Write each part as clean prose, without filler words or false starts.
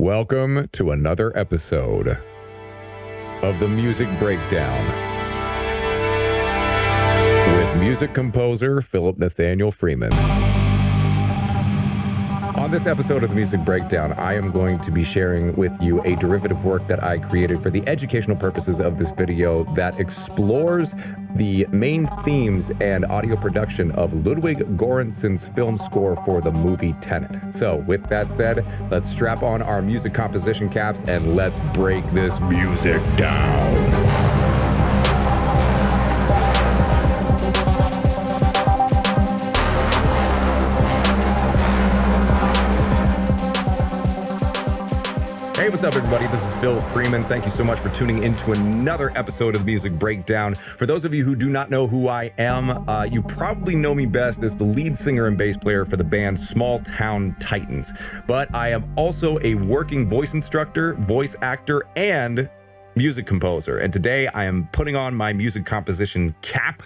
Welcome to another episode of the Music Breakdown with music composer Phillip Nathaniel Freeman. On this episode of the Music Breakdown, I am going to be sharing with you a derivative work that I created for the educational purposes of this video that explores the main themes and audio production of Ludwig Goransson's film score for the movie Tenet. So with that said, let's strap on our music composition caps and let's break this music down. Hey, what's up, everybody? This is Phil Freeman. Thank you so much for tuning into another episode of Music Breakdown. For those of you who do not know who I am, you probably know me best as the lead singer and bass player for the band Small Town Titans. But I am also a working voice instructor, voice actor, and music composer. And today I am putting on my music composition cap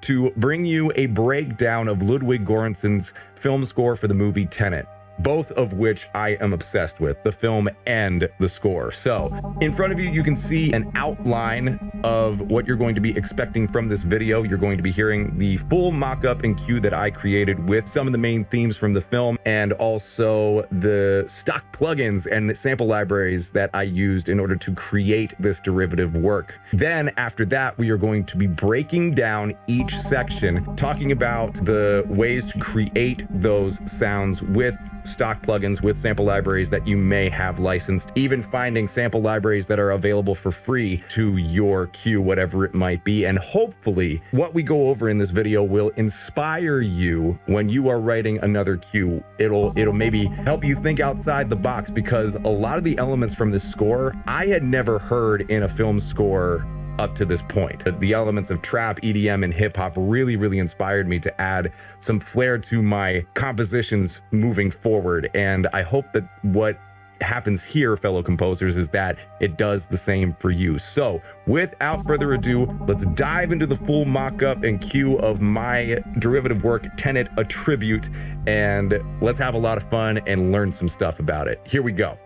to bring you a breakdown of Ludwig Goransson's film score for the movie Tenet, both of which I am obsessed with, the film and the score. So in front of you, you can see an outline of what you're going to be expecting from this video. You're going to be hearing the full mock-up and cue that I created with some of the main themes from the film and also the stock plugins and sample libraries that I used in order to create this derivative work. Then after that, we are going to be breaking down each section, talking about the ways to create those sounds with stock plugins, with sample libraries that you may have licensed, even finding sample libraries that are available for free to your cue, whatever it might be. And hopefully what we go over in this video will inspire you when you are writing another cue. It'll maybe help you think outside the box, because a lot of the elements from this score I had never heard in a film score up to this point. The elements of trap, EDM, and hip hop really inspired me to add some flair to my compositions moving forward. And I hope that what happens here, fellow composers, is that it does the same for you. So without further ado, let's dive into the full mock-up and cue of my derivative work, Tenet, a tribute, and let's have a lot of fun and learn some stuff about it. Here we go.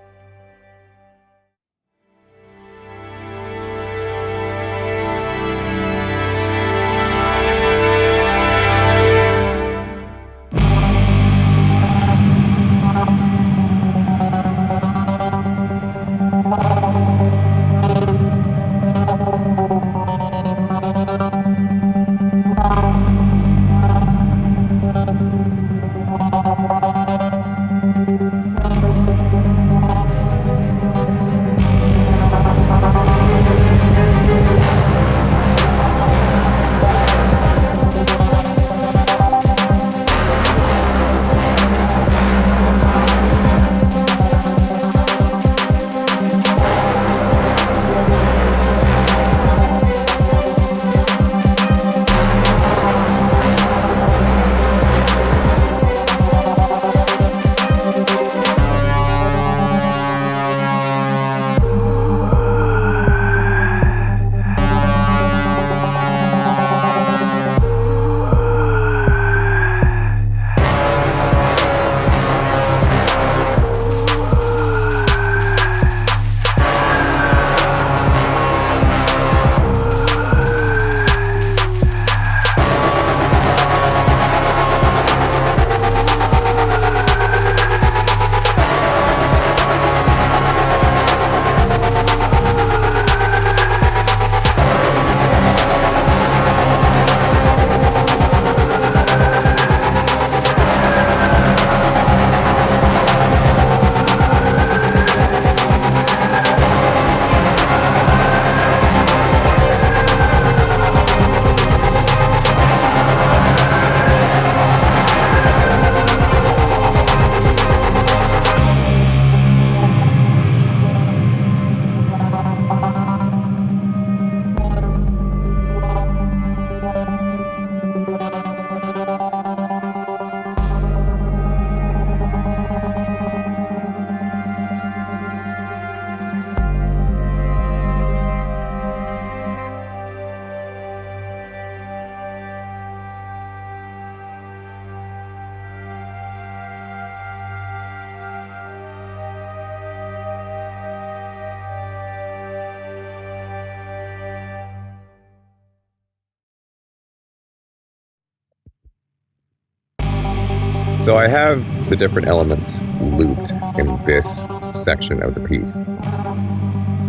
So I have the different elements looped in this section of the piece.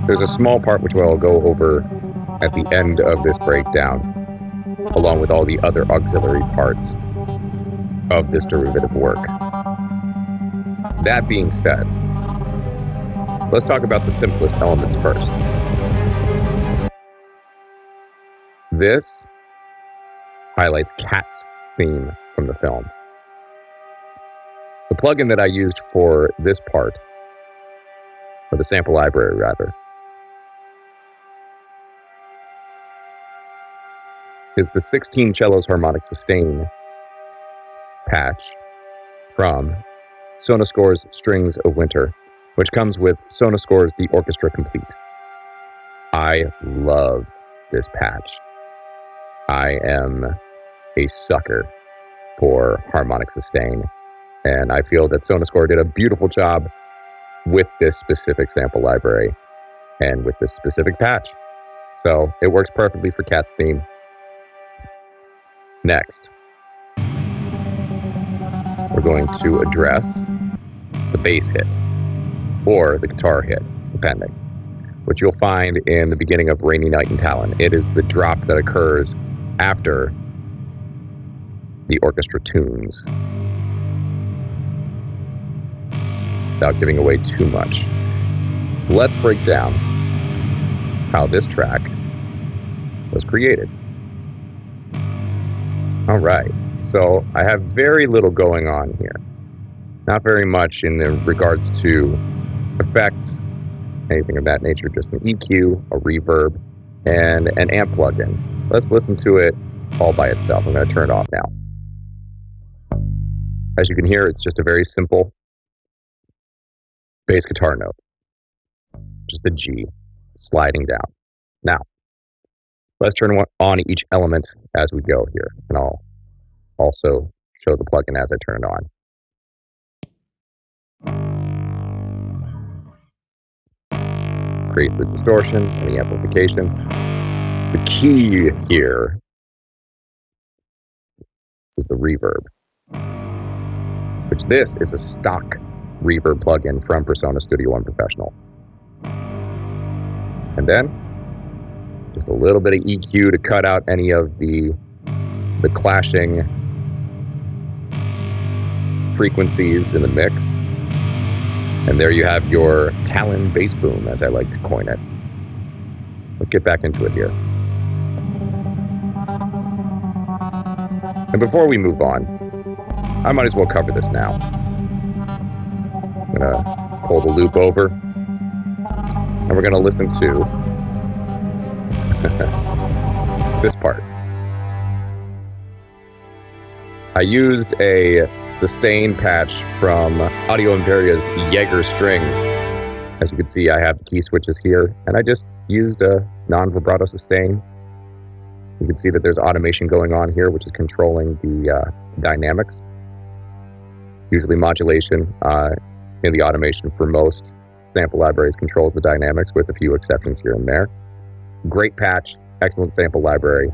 There's a small part which I'll go over at the end of this breakdown, along with all the other auxiliary parts of this derivative work. That being said, let's talk about the simplest elements first. This highlights Cat's theme from the film. The plugin that I used for this part, or the sample library rather, is the 16 cellos harmonic sustain patch from Sonoscore's Strings of Winter, which comes with Sonoscore's The Orchestra Complete. I love this patch. I am a sucker for harmonic sustain, and I feel that Sonoscore did a beautiful job with this specific sample library and with this specific patch. So it works perfectly for Cat's theme. Next, we're going to address the bass hit or the guitar hit, depending, which you'll find in the beginning of Rainy Night in Tallinn. It is the drop that occurs after the orchestra tunes. Without giving away too much, let's break down how this track was created. All right, so I have very little going on here. Not very much in the regards to effects, anything of that nature, just an EQ, a reverb, and an amp plugin. Let's listen to it all by itself. I'm going to turn it off now. As you can hear, it's just a very simple bass guitar note. Just a G sliding down. Now, let's turn on each element as we go here, and I'll also show the plugin as I turn it on. Creates the distortion and the amplification. The key here is the reverb, which this is a stock reverb plugin from Persona Studio One Professional. And then just a little bit of EQ to cut out any of the clashing frequencies in the mix. And there you have your Tallinn bass boom, as I like to coin it. Let's get back into it here. And before we move on, I might as well cover this now. I'm gonna pull the loop over, and we're gonna listen to this part. I used a sustain patch from Audio Imperia's Jaeger strings. As you can see, I have the key switches here, and I just used a non-vibrato sustain. You can see that there's automation going on here, which is controlling the dynamics. Usually modulation in the automation for most sample libraries controls the dynamics, with a few exceptions here and there. Great patch, excellent sample library,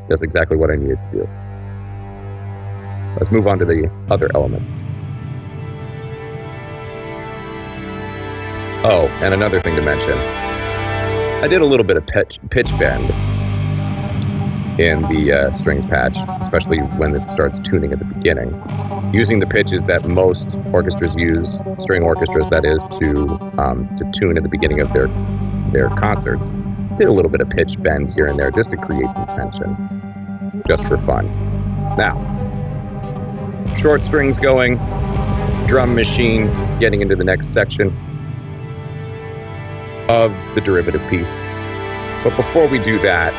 does exactly what I needed to do. Let's move on to the other elements. Oh, and another thing to mention. I did a little bit of pitch bend in the strings patch, especially when it starts tuning at the beginning. Using the pitches that most orchestras use, string orchestras that is, to tune at the beginning of their concerts. Did a little bit of pitch bend here and there just to create some tension, just for fun. Now, short strings going, drum machine, getting into the next section of the derivative piece. But before we do that,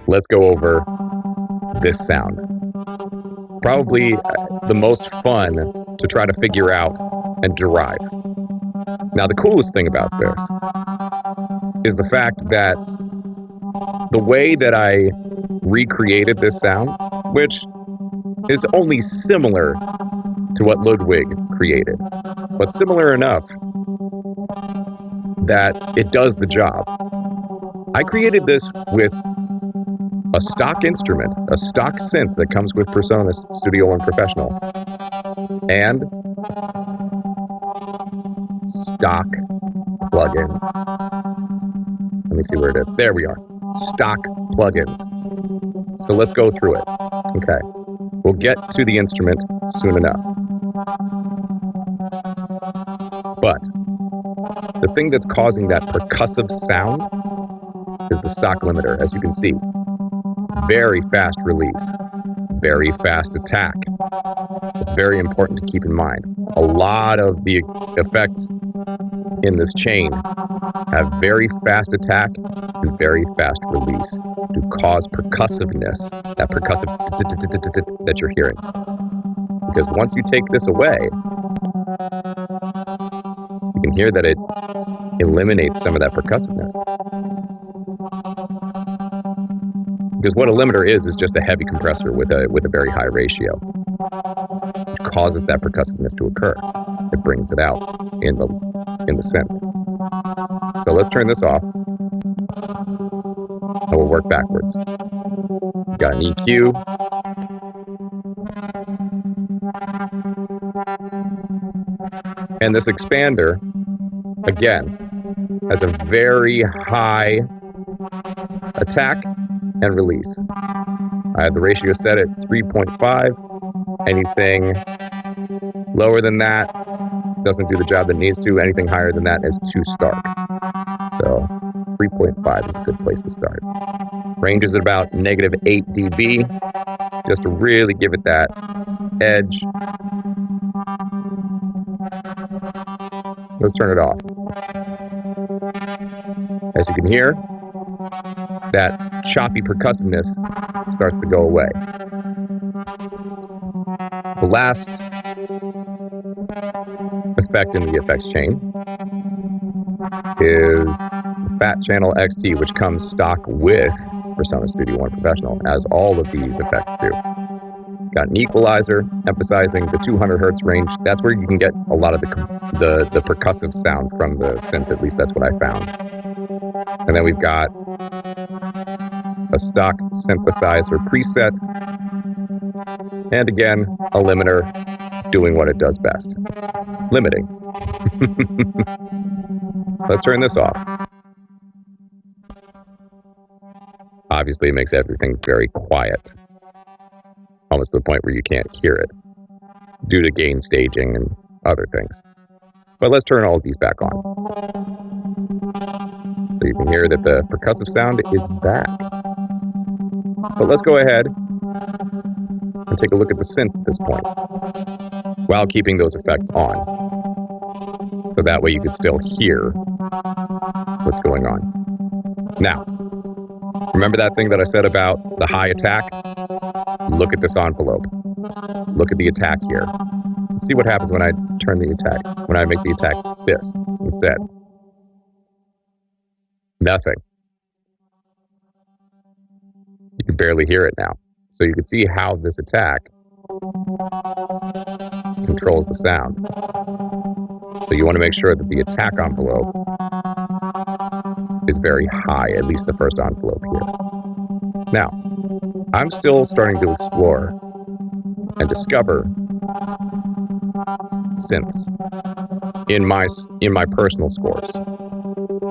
let's go over this sound. Probably the most fun to try to figure out and derive. Now, the coolest thing about this is the fact that the way that I recreated this sound, which is only similar to what Ludwig created, but similar enough that it does the job. I created this with a stock instrument, a stock synth that comes with Protagonist Studio One Professional, and stock plugins. Let me see where it is. There we are. Stock plugins. So let's go through it. Okay. We'll get to the instrument soon enough. But the thing that's causing that percussive sound is the stock limiter, as you can see. Very fast release, very fast attack. It's very important to keep in mind. A lot of the effects in this chain have very fast attack and very fast release to cause percussiveness, that percussive that you're hearing. Because once you take this away, you can hear that it eliminates some of that percussiveness. Because what a limiter is just a heavy compressor with a very high ratio, which causes that percussiveness to occur. It brings it out in the synth. So let's turn this off, and we'll work backwards. We've got an EQ. And this expander, again, has a very high attack and release. I have the ratio set at 3.5. Anything lower than that doesn't do the job that it needs to. Anything higher than that is too stark. So 3.5 is a good place to start. Range is at about -8 dB, just to really give it that edge. Let's turn it off. As you can hear, that choppy percussiveness starts to go away. The last effect in the effects chain is the Fat Channel XT, which comes stock with Protagonist Studio One Professional, as all of these effects do. Got an equalizer, emphasizing the 200 hertz range. That's where you can get a lot of the percussive sound from the synth. At least that's what I found. And then we've got a stock synthesizer preset, and again, a limiter doing what it does best, limiting. Let's turn this off. Obviously, it makes everything very quiet, almost to the point where you can't hear it, due to gain staging and other things. But let's turn all of these back on. So you can hear that the percussive sound is back. But let's go ahead and take a look at the synth at this point, while keeping those effects on. So that way you can still hear what's going on. Now, remember that thing that I said about the high attack? Look at this envelope. Look at the attack here. Let's see what happens when I turn the attack, when I make the attack this instead. Nothing. You can barely hear it now. So you can see how this attack controls the sound. So you want to make sure that the attack envelope is very high, at least the first envelope here. Now, I'm still starting to explore and discover synths in my personal scores.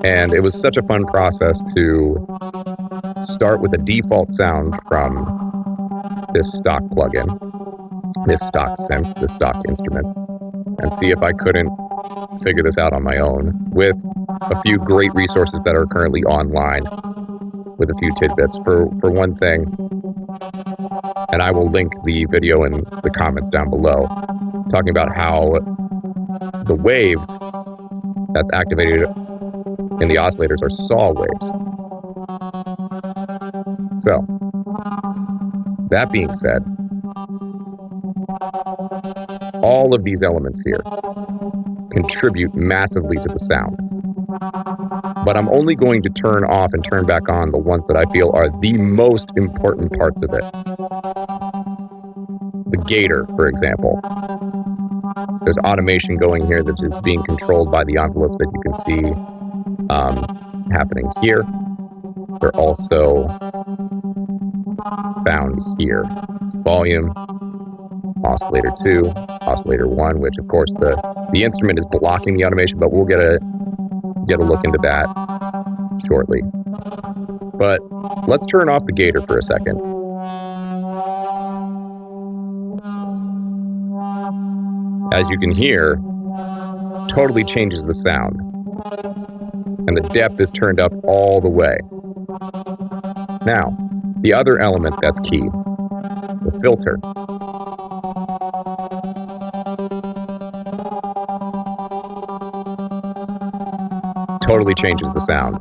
And it was such a fun process to start with a default sound from this stock plugin, this stock synth, this stock instrument, and see if I couldn't figure this out on my own with a few great resources that are currently online with a few tidbits. For one thing, and I will link the video in the comments down below, talking about how the wave that's activated in the oscillators are saw waves. So, that being said, all of these elements here contribute massively to the sound. But I'm only going to turn off and turn back on the ones that I feel are the most important parts of it. The gator, for example. There's automation going here that is being controlled by the envelopes that you can see happening here. They're also found here. Volume, oscillator 2, oscillator 1, which of course the instrument is blocking the automation, but we'll get a look into that shortly. But let's turn off the gator for a second. As you can hear, totally changes the sound. And the depth is turned up all the way. Now, the other element that's key, the filter. Totally changes the sound.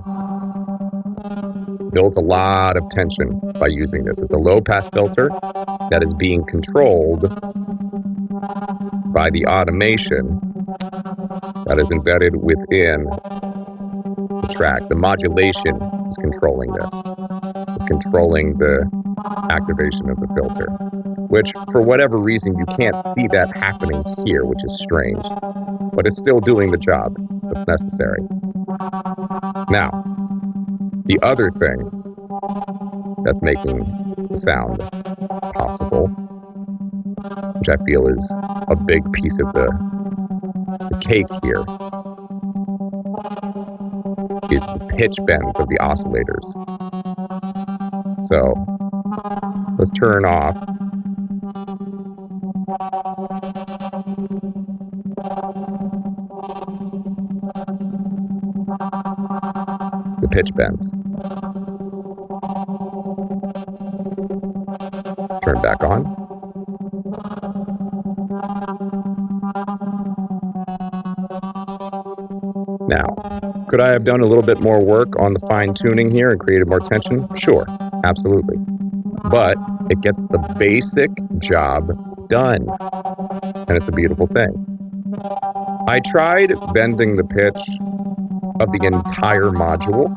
Builds a lot of tension by using this. It's a low-pass filter that is being controlled by the automation that is embedded within the track. The modulation is controlling this. It's controlling the activation of the filter, which for whatever reason you can't see that happening here, which is strange, but it's still doing the job that's necessary. Now, the other thing that's making the sound possible, which I feel is a big piece of the cake here, is the pitch bends of the oscillators. So let's turn off the pitch bends. Turn back on. Now, could I have done a little bit more work on the fine tuning here and created more tension? Sure, absolutely. But it gets the basic job done, and it's a beautiful thing. I tried bending the pitch of the entire module,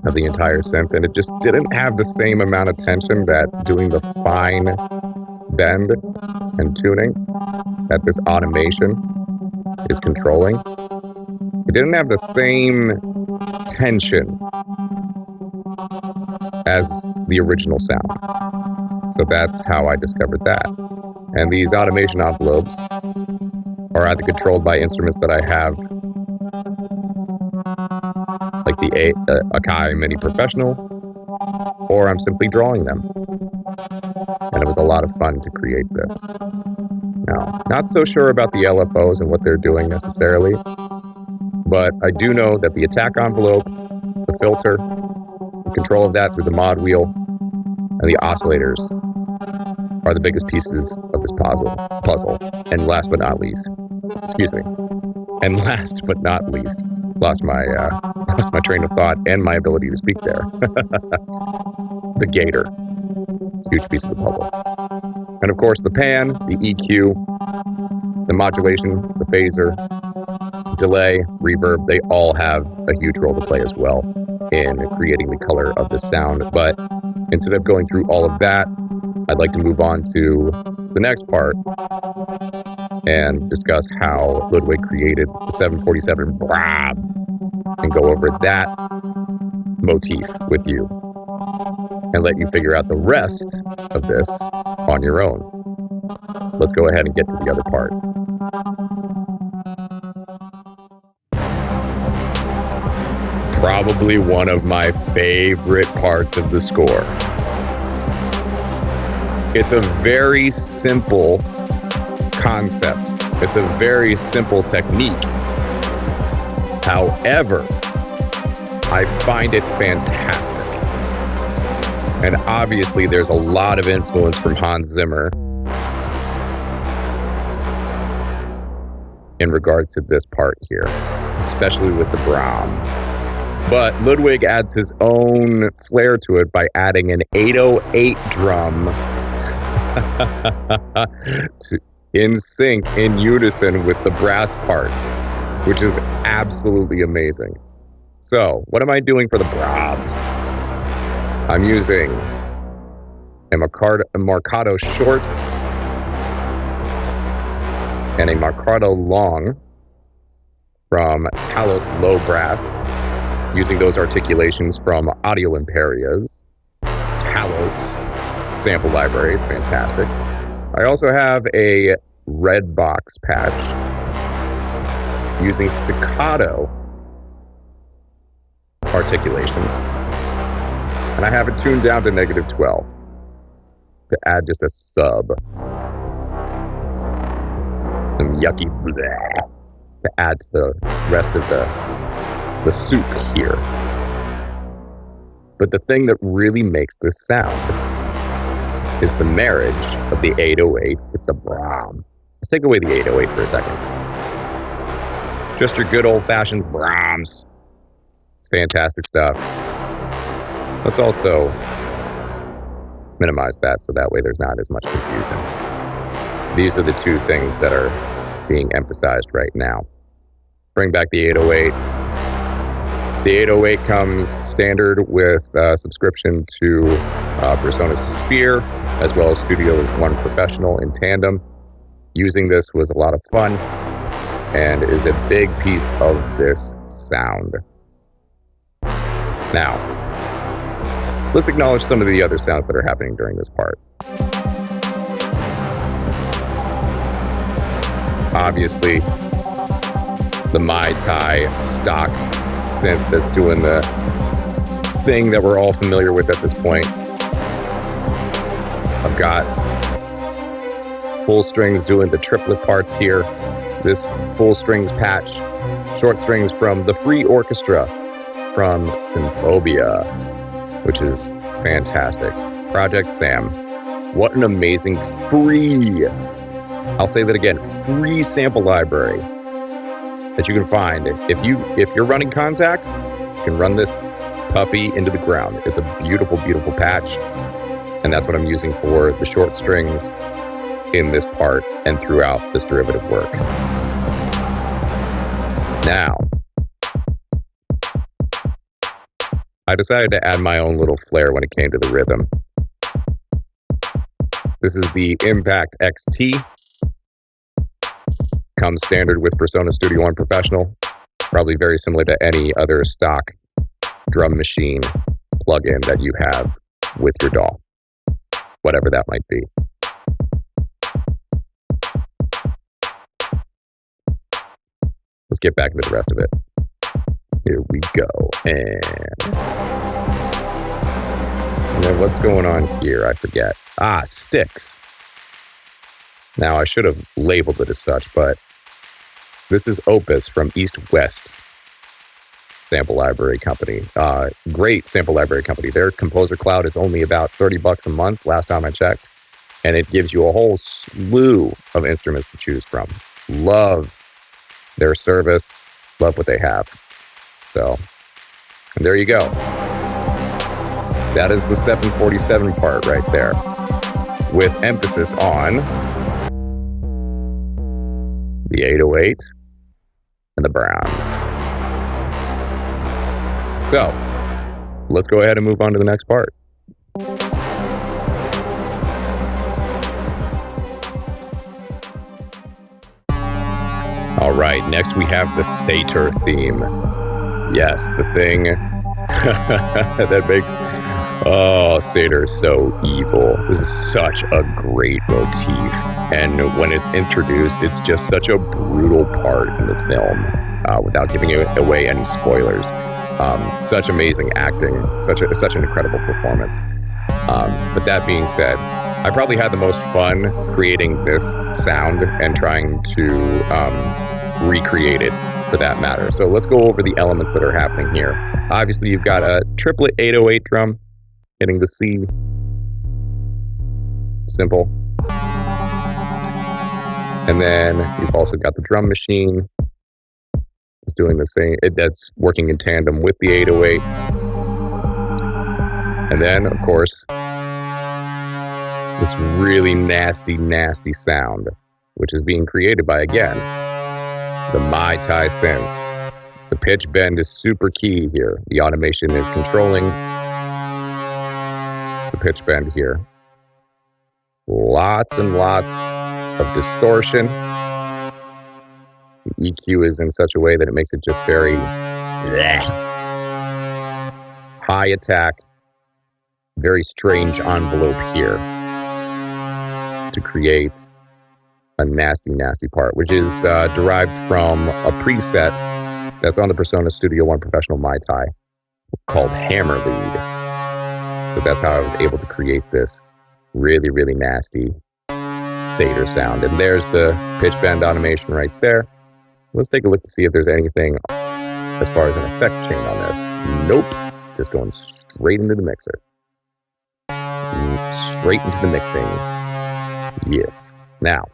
of the entire synth, and it just didn't have the same amount of tension that doing the fine bend and tuning that this automation is controlling. It didn't have the same tension as the original sound. So that's how I discovered that. And these automation envelopes are either controlled by instruments that I have, like the Akai Mini Professional, or I'm simply drawing them. And it was a lot of fun to create this. Now, not so sure about the LFOs and what they're doing necessarily, but I do know that the attack envelope, the filter, the control of that through the mod wheel, and the oscillators are the biggest pieces of this puzzle. And last but not least, lost my train of thought and my ability to speak there. The gator, huge piece of the puzzle. And of course the pan, the EQ, the modulation, the phaser, delay, reverb, they all have a huge role to play as well in creating the color of the sound. But instead of going through all of that, I'd like to move on to the next part and discuss how Ludwig created the 747 Brahm and go over that motif with you and let you figure out the rest of this on your own. Let's go ahead and get to the other part. Probably one of my favorite parts of the score. It's a very simple concept. It's a very simple technique. However, I find it fantastic. And obviously there's a lot of influence from Hans Zimmer in regards to this part here, especially with the Brahm. But Ludwig adds his own flair to it by adding an 808 drum in sync, in unison with the brass part, which is absolutely amazing. So, what am I doing for the Brahms? I'm using a Marcato short and a Marcato long from Talos low brass, using those articulations from Audio Imperia's Talos sample library. It's fantastic. I also have a red box patch using staccato articulations. And I have it tuned down to -12 to add just a sub. Some yucky bleh to add to the rest of the soup here. But the thing that really makes this sound is the marriage of the 808 with the Brahm. Let's take away the 808 for a second. Just your good old-fashioned Brahms. It's fantastic stuff. Let's also minimize that so that way there's not as much confusion. These are the two things that are being emphasized right now. Bring back the 808. The 808 comes standard with subscription to Persona Sphere, as well as Studio One Professional in tandem. Using this was a lot of fun and is a big piece of this sound. Now, let's acknowledge some of the other sounds that are happening during this part. Obviously, the Mai Tai stock synth that's doing the thing that we're all familiar with at this point. I've got full strings doing the triplet parts here. This full strings patch, short strings from the free orchestra from Synthphobia, which is fantastic. Project Sam, what an amazing free, I'll say that again, free sample library that you can find. If you're running Contact, you can run this puppy into the ground. It's a beautiful, beautiful patch, and that's what I'm using for the short strings in this part and throughout this derivative work. Now, I decided to add my own little flair when it came to the rhythm. This is the Impact XT. Comes standard with Persona Studio One Professional. Probably very similar to any other stock drum machine plugin that you have with your DAW. Whatever that might be. Let's get back into the rest of it. Here we go. And then what's going on here? I forget. Sticks. Now, I should have labeled it as such, but this is Opus from East West Sample Library Company. Great sample library company. Their Composer Cloud is only about $30 a month, last time I checked, and it gives you a whole slew of instruments to choose from. Love their service. Love what they have. So, and there you go. That is the 747 part right there, with emphasis on the 808 and the Brahms. So, let's go ahead and move on to the next part. All right, next we have the Sator theme. Yes, the thing that makes Sator so evil. This is such a great motif. And when it's introduced, it's just such a brutal part in the film, without giving away any spoilers. Such amazing acting, such an incredible performance. But that being said, I probably had the most fun creating this sound and trying to recreate it for that matter. So let's go over the elements that are happening here. Obviously, you've got a triplet 808 drum hitting the C. Simple. And then you've also got the drum machine. It's doing the same. That's working in tandem with the 808. And then, of course, this really nasty, nasty sound, which is being created by, again, the Mai Tai synth. The pitch bend is super key here. The automation is controlling the pitch bend here. Lots and lots of distortion. The EQ is in such a way that it makes it just very high attack, very strange envelope here. to create a nasty, nasty part, which is derived from a preset that's on the Persona Studio One Professional Mai Tai called Hammer Lead. So that's how I was able to create this really, really nasty Sator sound. And there's the pitch bend automation right there. Let's take a look to see if there's anything as far as an effect chain on this. Nope. Just going straight into the mixer. Straight into the mixing. Yes. Now.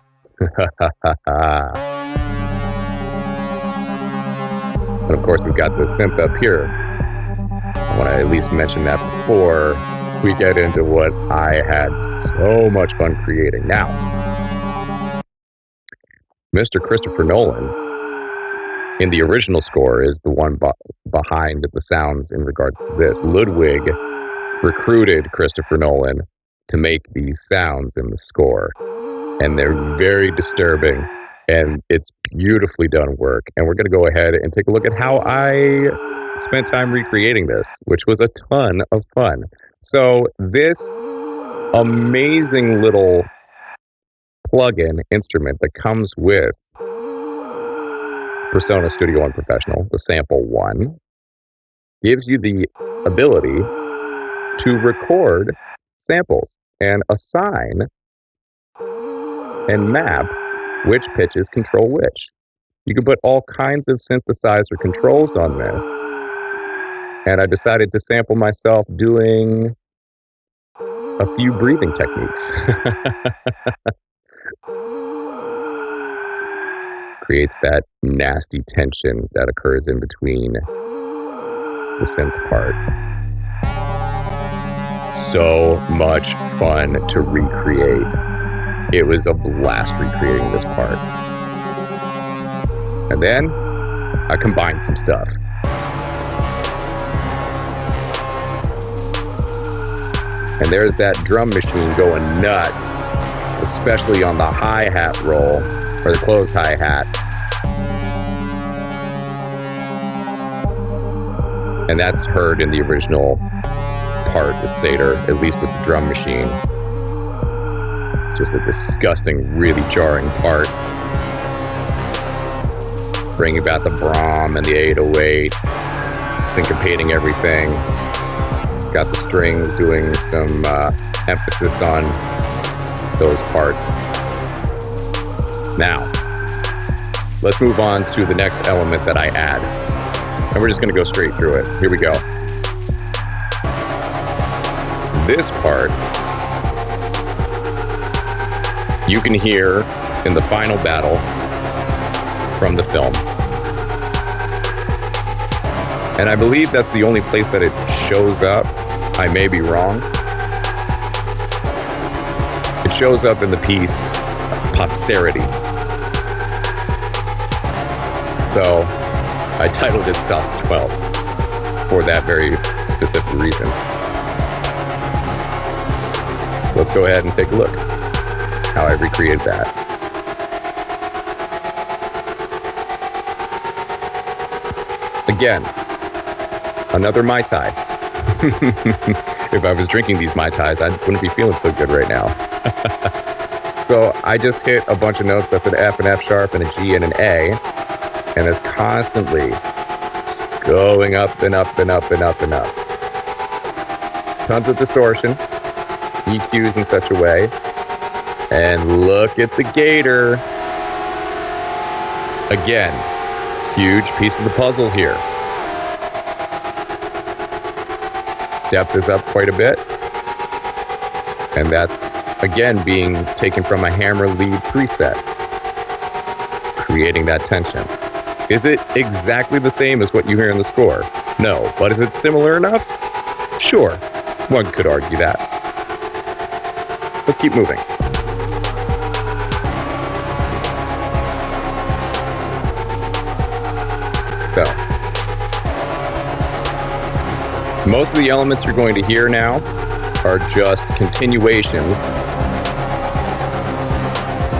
And of course, we've got the synth up here. I want to at least mention that before we get into what I had so much fun creating. Now, Mr. Christopher Nolan, in the original score, is the one behind the sounds in regards to this. Ludwig recruited Christopher Nolan to make these sounds in the score. And they're very disturbing. And it's beautifully done work. And we're going to go ahead and take a look at how I spent time recreating this, which was a ton of fun. So this amazing little plug-in instrument that comes with Persona Studio One Professional, the Sample One, gives you the ability to record samples and assign and map which pitches control which. You can put all kinds of synthesizer controls on this. And I decided to sample myself doing a few breathing techniques. Creates that nasty tension that occurs in between the synth part. So much fun to recreate. It was a blast recreating this part. And then I combined some stuff. And there's that drum machine going nuts, especially on the hi-hat roll, or the closed hi-hat. And that's heard in the original part with Sator, at least with the drum machine. Just a disgusting, really jarring part. Bringing back the Brahm and the 808, syncopating everything. Got the strings doing some emphasis on those parts. Now, let's move on to the next element that I add. And we're just going to go straight through it. Here we go. This part, you can hear in the final battle from the film. And I believe that's the only place that it shows up. I may be wrong. It shows up in the piece Posterity. So I titled it Stalsk 12 for that very specific reason. Let's go ahead and take a look how I recreated that. Again, another Mai Tai. If I was drinking these Mai Tais, I wouldn't be feeling so good right now. So I just hit a bunch of notes. That's an F and F sharp and a G and an A. And it's constantly going up and up and up and up and up. Tons of distortion. EQs in such a way. And look at the gator. Again, huge piece of the puzzle here. Depth is up quite a bit. And that's, again, being taken from a hammer lead preset. Creating that tension. Is it exactly the same as what you hear in the score? No. But is it similar enough? Sure. One could argue that. Let's keep moving. So, most of the elements you're going to hear now are just continuations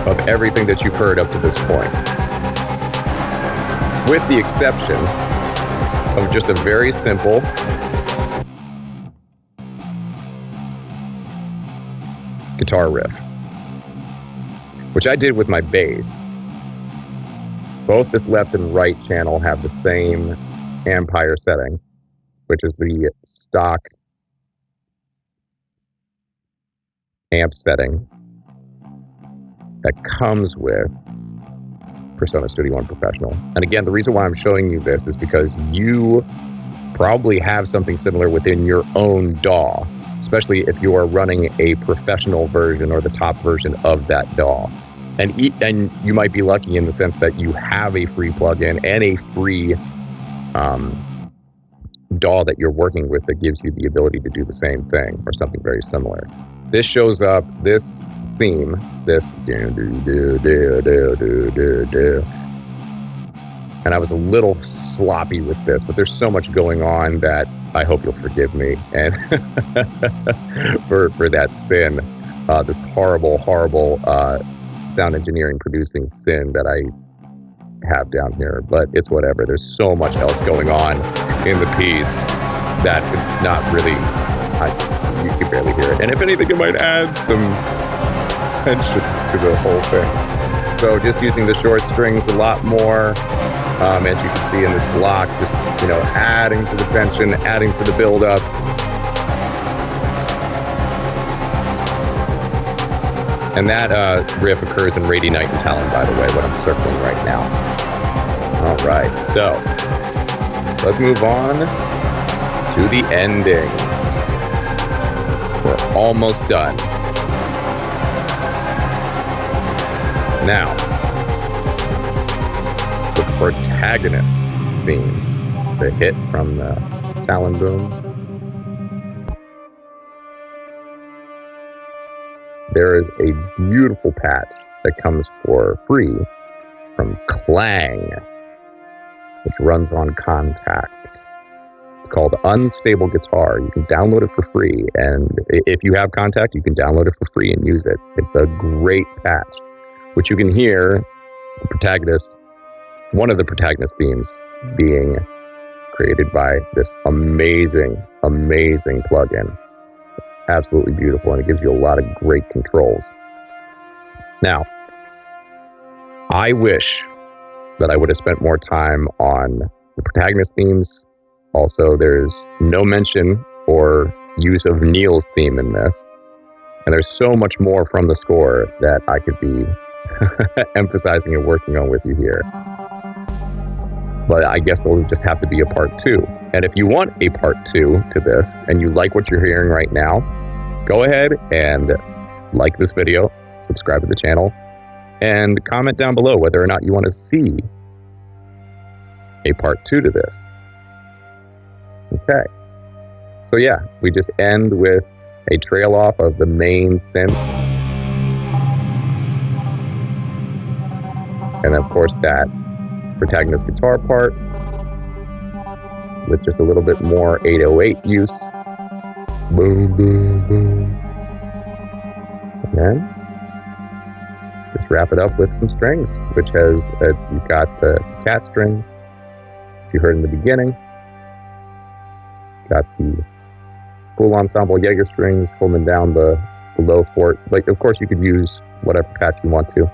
of everything that you've heard up to this point. With the exception of just a very simple guitar riff. which I did with my bass. Both this left and right channel have the same ampere setting, which is the stock amp setting that comes with Persona Studio One Professional. And again, the reason why I'm showing you this is because you probably have something similar within your own DAW, especially if you are running a professional version or the top version of that DAW. And you might be lucky in the sense that you have a free plugin and a free DAW that you're working with that gives you the ability to do the same thing or something very similar. This shows up, this theme, this and I was a little sloppy with this, but there's so much going on that I hope you'll forgive me and for that sin, this horrible sound engineering producing sin that I have down here, but it's whatever. There's so much else going on in the piece that it's not really, you can barely hear it. And if anything, it might add some tension to the whole thing. So just using the short strings a lot more, as you can see in this block, just, adding to the tension, adding to the build-up. And that riff occurs in Rainy Night in Tallinn, by the way, what I'm circling right now. All right, so let's move on to the ending. We're almost done. Now, the Protagonist Theme, the hit from the Tallinn boom. There is a beautiful patch that comes for free from Klang, which runs on Contact. It's called Unstable Guitar. You can download it for free, and if you have Contact, you can download it for free and use it. It's a great patch, which you can hear the protagonist, one of the protagonist themes being created by this amazing plugin. Absolutely beautiful, and it gives you a lot of great controls. Now, I wish that I would have spent more time on the protagonist themes. Also, there's no mention or use of Neil's theme in this, and there's so much more from the score that I could be emphasizing and working on with you here. But I guess there'll just have to be a part 2. And if you want a part 2 to this and you like what you're hearing right now, go ahead and like this video, subscribe to the channel, and comment down below whether or not you want to see a part 2 to this. Okay. So yeah, we just end with a trail off of the main synth. And of course that protagonist guitar part with just a little bit more 808 use. Boom, boom, boom. And then just wrap it up with some strings, which has, you've got the cat strings, which you heard in the beginning. Got the full ensemble Jaeger strings holding down the low fort. Like, of course, you could use whatever patch you want to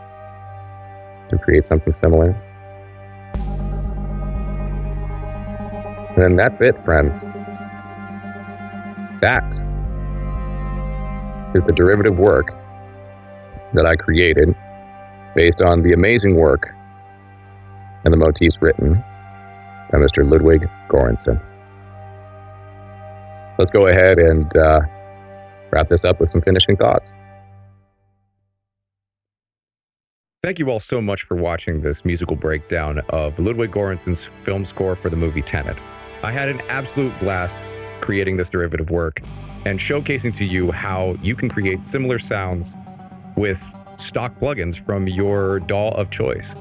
create something similar. And that's it, friends. That is the derivative work that I created based on the amazing work and the motifs written by Mr. Ludwig Goransson. Let's go ahead and wrap this up with some finishing thoughts. Thank you all so much for watching this musical breakdown of Ludwig Goransson's film score for the movie Tenet. I had an absolute blast creating this derivative work and showcasing to you how you can create similar sounds with stock plugins from your DAW of choice.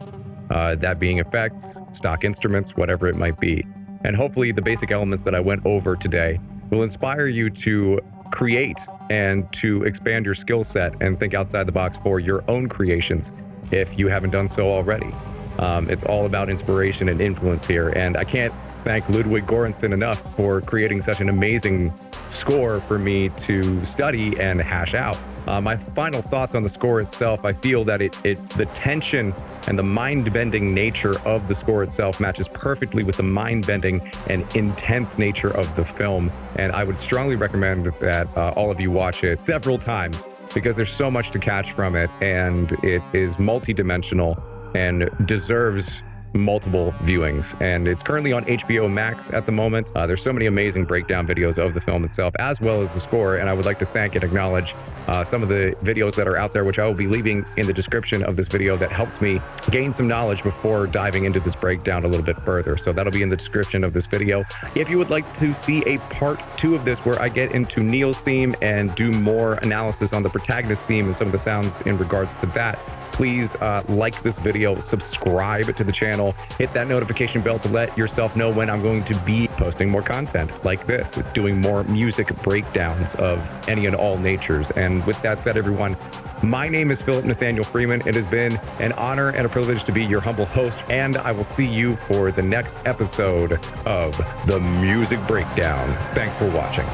That being effects, stock instruments, whatever it might be. And hopefully the basic elements that I went over today will inspire you to create and to expand your skill set and think outside the box for your own creations if you haven't done so already. It's all about inspiration and influence here, and I can't thank Ludwig Goransson enough for creating such an amazing score for me to study and hash out. My final thoughts on the score itself, I feel that the tension and the mind-bending nature of the score itself matches perfectly with the mind-bending and intense nature of the film. And I would strongly recommend that all of you watch it several times, because there's so much to catch from it, and it is multi-dimensional and deserves multiple viewings. And it's currently on HBO Max at the moment. There's so many amazing breakdown videos of the film itself, as well as the score. And I would like to thank and acknowledge some of the videos that are out there, which I will be leaving in the description of this video, that helped me gain some knowledge before diving into this breakdown a little bit further. So that'll be in the description of this video. If you would like to see a part 2 of this, where I get into Neil's theme and do more analysis on the Protagonist theme and some of the sounds in regards to that, please like this video, subscribe to the channel, hit that notification bell to let yourself know when I'm going to be posting more content like this, doing more music breakdowns of any and all natures. And with that said, everyone, my name is Phillip Nathaniel Freeman. It has been an honor and a privilege to be your humble host, and I will see you for the next episode of the Music Breakdown. Thanks for watching.